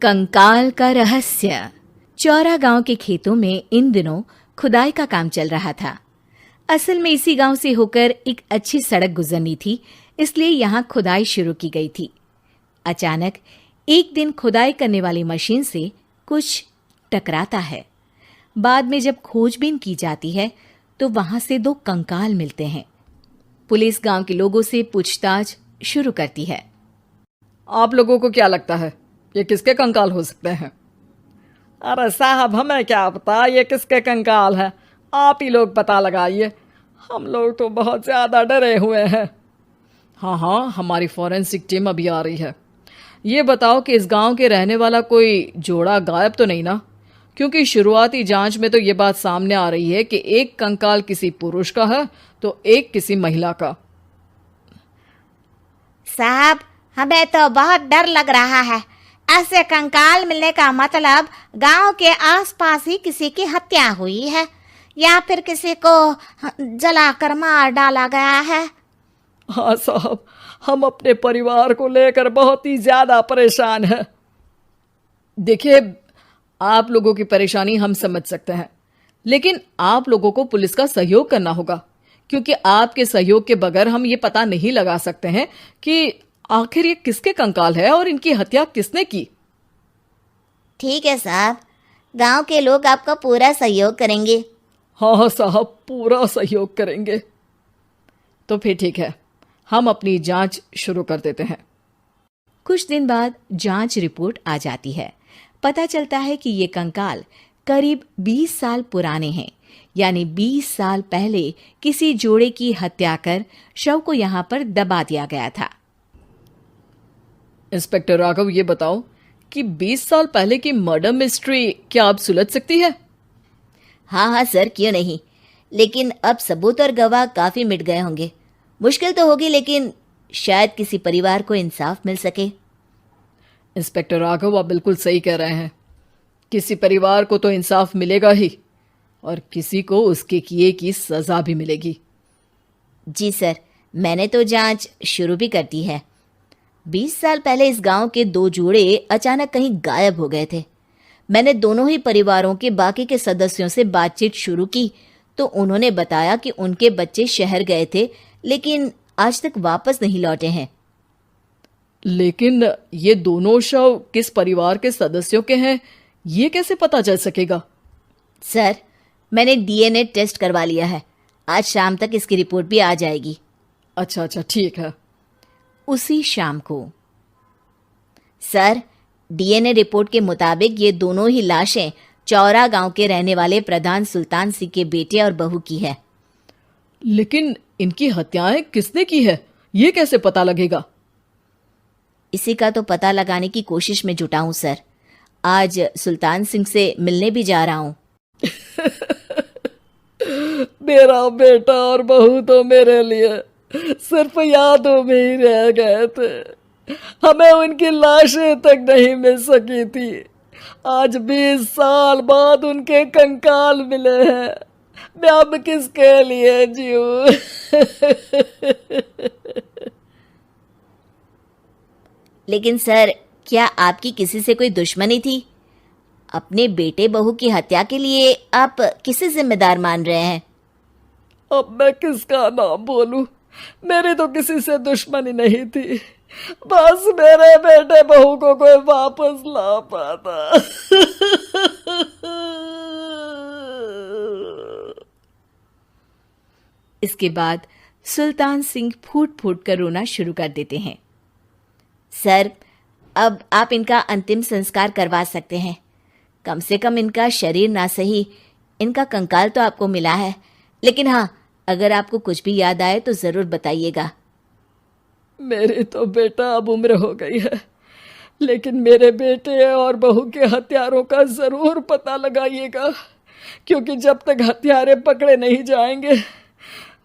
कंकाल का रहस्य। चौरा गांव के खेतों में इन दिनों खुदाई का काम चल रहा था। असल में इसी गांव से होकर एक अच्छी सड़क गुजरनी थी, इसलिए यहां खुदाई शुरू की गई थी। अचानक एक दिन खुदाई करने वाली मशीन से कुछ टकराता है। बाद में जब खोजबीन की जाती है तो वहां से 2 कंकाल मिलते हैं। पुलिस गांव के लोगों से पूछताछ शुरू करती है। आप लोगों को क्या लगता है ये किसके कंकाल हो सकते हैं? अरे साहब, हमें क्या पता ये किसके कंकाल है, आप ही लोग पता लगाइए। हम लोग तो बहुत ज़्यादा डरे हुए हैं। हाँ, हमारी फॉरेंसिक टीम अभी आ रही है। ये बताओ कि इस गांव के रहने वाला कोई जोड़ा गायब तो नहीं ना? क्योंकि शुरुआती जांच में तो ये बात सामने आ रही है कि एक कंकाल किसी पुरुष का है तो एक किसी महिला का। साहब, हमें तो बहुत डर लग रहा है। ऐसे कंकाल मिलने का मतलब गांव के आसपास ही किसी की हत्या हुई है या फिर किसी को जलाकर मार डाला गया है। हाँ साहब, हम अपने परिवार को लेकर बहुत ही ज्यादा परेशान हैं। देखिए, आप लोगों की परेशानी हम समझ सकते हैं, लेकिन आप लोगों को पुलिस का सहयोग करना होगा, क्योंकि आपके सहयोग के बगैर हम ये पता नहीं लगा सकते हैं कि आखिर ये किसके कंकाल है और इनकी हत्या किसने की। ठीक है साहब, गांव के लोग आपका पूरा सहयोग करेंगे। हाँ साहब, पूरा सहयोग करेंगे। तो फिर ठीक है, हम अपनी जांच शुरू कर देते हैं। कुछ दिन बाद जांच रिपोर्ट आ जाती है। पता चलता है कि ये कंकाल करीब 20 साल पुराने हैं, यानी 20 साल पहले किसी जोड़े की हत्या कर शव को यहाँ पर दबा दिया गया था। इंस्पेक्टर राघव, ये बताओ कि 20 साल पहले की मर्डर मिस्ट्री क्या अब सुलझ सकती है? हाँ सर, क्यों नहीं। लेकिन अब सबूत और गवाह काफी मिट गए होंगे। मुश्किल तो होगी, लेकिन शायद किसी परिवार को इंसाफ मिल सके। इंस्पेक्टर राघव, आप बिल्कुल सही कह रहे हैं। किसी परिवार को तो इंसाफ मिलेगा ही, और किसी को उसके किए की सजा भी मिलेगी। जी सर, मैंने तो जांच शुरू भी कर दी है। 20 साल पहले इस गांव के 2 जोड़े अचानक कहीं गायब हो गए थे। मैंने दोनों ही परिवारों के बाकी के सदस्यों से बातचीत शुरू की तो उन्होंने बताया कि उनके बच्चे शहर गए थे, लेकिन आज तक वापस नहीं लौटे हैं। लेकिन ये दोनों शव किस परिवार के सदस्यों के हैं, ये कैसे पता चल सकेगा? सर, मैंने डीएनए टेस्ट करवा लिया है। आज शाम तक इसकी रिपोर्ट भी आ जाएगी। अच्छा, ठीक है। उसी शाम को सर, डीएनए रिपोर्ट के मुताबिक ये दोनों ही लाशें चौरा गांव के रहने वाले प्रधान सुल्तान सिंह के बेटे और बहू की है। लेकिन इनकी हत्याएं किसने की है, ये कैसे पता लगेगा? इसी का तो पता लगाने की कोशिश में जुटा हूं सर। आज सुल्तान सिंह से मिलने भी जा रहा हूं। मेरा बेटा और बहू तो मेरे लिए सिर्फ यादों में ही रह गए थे। हमें उनकी लाशें तक नहीं मिल सकी थी। आज 20 साल बाद उनके कंकाल मिले हैं। मैं अब किसके लिए जीऊं? लेकिन सर, क्या आपकी किसी से कोई दुश्मनी थी? अपने बेटे बहू की हत्या के लिए आप किसे जिम्मेदार मान रहे हैं? अब मैं किसका नाम बोलूं? मेरी तो किसी से दुश्मनी नहीं थी, बस मेरे बेटे बहू को कोई वापस ला पाता। इसके बाद सुल्तान सिंह फूट फूट कर रोना शुरू कर देते हैं। सर, अब आप इनका अंतिम संस्कार करवा सकते हैं। कम से कम इनका शरीर ना सही, इनका कंकाल तो आपको मिला है। लेकिन हाँ, अगर आपको कुछ भी याद आए तो जरूर बताइएगा। मेरी तो बेटा अब उम्र हो गई है, लेकिन मेरे बेटे और बहू के हत्यारों का जरूर पता लगाइएगा, क्योंकि जब तक हत्यारे पकड़े नहीं जाएंगे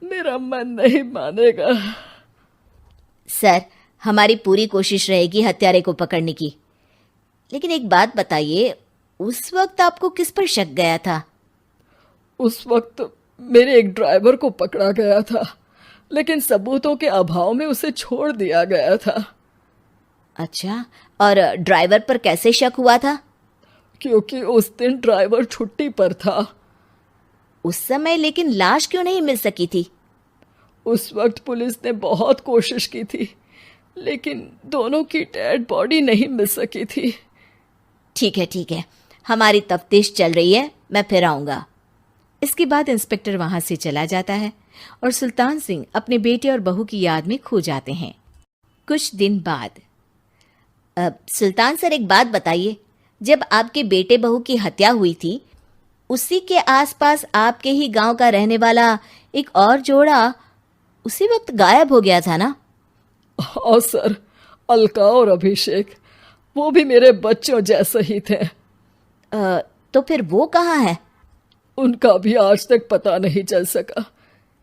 मेरा मन नहीं मानेगा। सर, हमारी पूरी कोशिश रहेगी हत्यारे को पकड़ने की। लेकिन एक बात बताइए, उस वक्त आपको किस पर शक गया था? उस वक्त मेरे एक ड्राइवर को पकड़ा गया था, लेकिन सबूतों के अभाव में उसे छोड़ दिया गया था। अच्छा, और ड्राइवर पर कैसे शक हुआ था? क्योंकि उस दिन ड्राइवर छुट्टी पर था। उस समय लेकिन लाश क्यों नहीं मिल सकी थी? उस वक्त पुलिस ने बहुत कोशिश की थी, लेकिन दोनों की डेड बॉडी नहीं मिल सकी थी। ठीक है, हमारी तफ्तीश चल रही है, मैं फिर आऊंगा। इसके बाद इंस्पेक्टर वहां से चला जाता है और सुल्तान सिंह अपने बेटे और बहू की याद में खो जाते हैं। कुछ दिन बाद सुल्तान सर, एक बात बताइए, जब आपके बेटे बहू की हत्या हुई थी, उसी के आसपास आपके ही गांव का रहने वाला एक और जोड़ा उसी वक्त गायब हो गया था ना? हाँ सर, अलका और अभिषेक, वो भी मेरे बच्चों जैसे ही थे। तो फिर वो कहाँ है? उनका भी आज तक पता नहीं चल सका,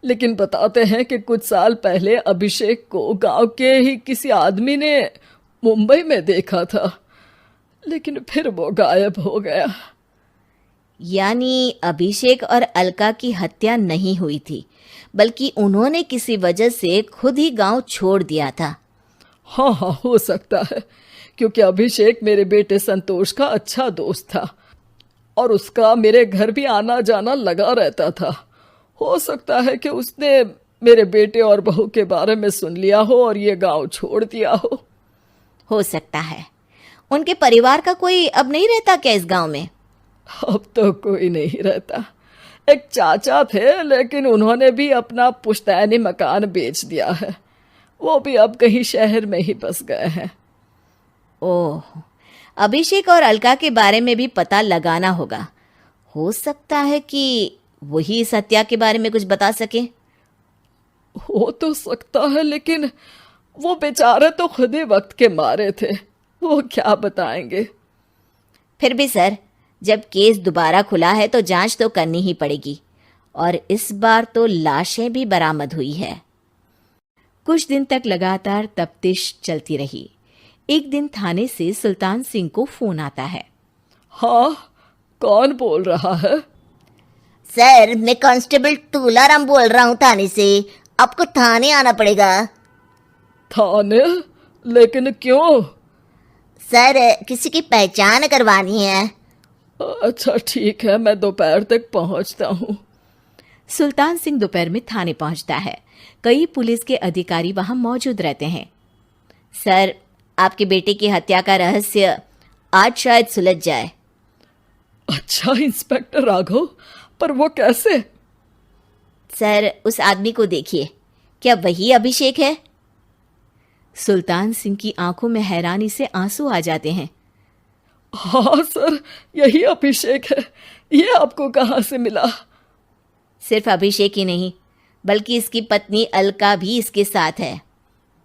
लेकिन बताते हैं कि कुछ साल पहले अभिषेक को गांव के ही किसी आदमी ने मुंबई में देखा था, लेकिन फिर वो गायब हो गया। यानी अभिषेक और अलका की हत्या नहीं हुई थी, बल्कि उन्होंने किसी वजह से खुद ही गांव छोड़ दिया था। हाँ, हो सकता है, क्योंकि अभिषेक मेरे बेटे संतोष का अच्छा दोस्त था और उसका मेरे घर भी आना जाना लगा रहता था। हो सकता है कि उसने मेरे बेटे और बहू के बारे में सुन लिया हो और ये गांव छोड़ दिया हो सकता है। उनके परिवार का कोई अब नहीं रहता क्या इस गांव में? अब तो कोई नहीं रहता। एक चाचा थे, लेकिन उन्होंने भी अपना पुश्तैनी मकान बेच दिया है। वो भी अब कहीं शहर में ही बस गए हैं। ओह, अभिषेक और अलका के बारे में भी पता लगाना होगा। हो सकता है कि वही इस हत्या के बारे में कुछ बता सके। हो तो सकता है, लेकिन वो बेचारे तो खुद ही वक्त के मारे थे, वो क्या बताएंगे। फिर भी सर, जब केस दोबारा खुला है तो जांच तो करनी ही पड़ेगी, और इस बार तो लाशें भी बरामद हुई है। कुछ दिन तक लगातार तफ्तीश चलती रही। एक दिन थाने से सुल्तान सिंह को फोन आता है। हाँ, कौन बोल रहा है? सर, मैं कांस्टेबल तुलाराम बोल रहा हूँ थाने से। आपको थाने आना पड़ेगा। थाने? लेकिन क्यों? सर, किसी की पहचान करवानी है। अच्छा ठीक है, मैं दोपहर तक पहुंचता हूँ। सुल्तान सिंह दोपहर में थाने पहुंचता है। कई पुलिस के अधिकारी वहां मौजूद रहते हैं। सर, आपके बेटे की हत्या का रहस्य आज शायद सुलझ जाए। अच्छा इंस्पेक्टर राघव, पर वो कैसे? सर, उस आदमी को देखिए, क्या वही अभिषेक है? सुल्तान सिंह की आंखों में हैरानी से आंसू आ जाते हैं। हाँ सर, यही अभिषेक है। ये आपको कहाँ से मिला? सिर्फ अभिषेक ही नहीं, बल्कि इसकी पत्नी अलका भी इसके साथ है।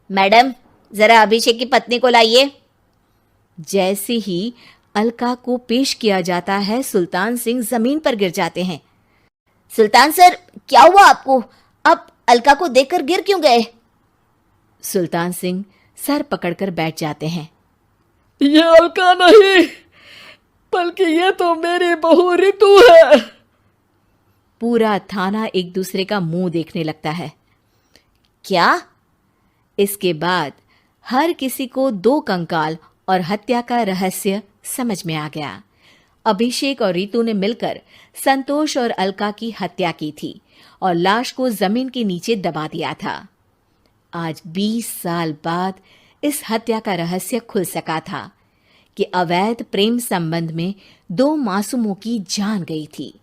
मैडम, जरा अभिषेक की पत्नी को लाइए। जैसे ही अलका को पेश किया जाता है, सुल्तान सिंह जमीन पर गिर जाते हैं। सुल्तान सर, क्या हुआ आपको? आप अलका को देखकर गिर क्यों गए? सुल्तान सिंह सर पकड़कर बैठ जाते हैं। ये अलका नहीं, बल्कि ये तो मेरी बहू रितु है। पूरा थाना एक दूसरे का मुंह देखने लगता है। क्या? इसके बाद हर किसी को दो कंकाल और हत्या का रहस्य समझ में आ गया। अभिषेक और रितु ने मिलकर संतोष और अलका की हत्या की थी और लाश को जमीन के नीचे दबा दिया था। आज 20 साल बाद इस हत्या का रहस्य खुल सका था कि अवैध प्रेम संबंध में 2 मासूमों की जान गई थी।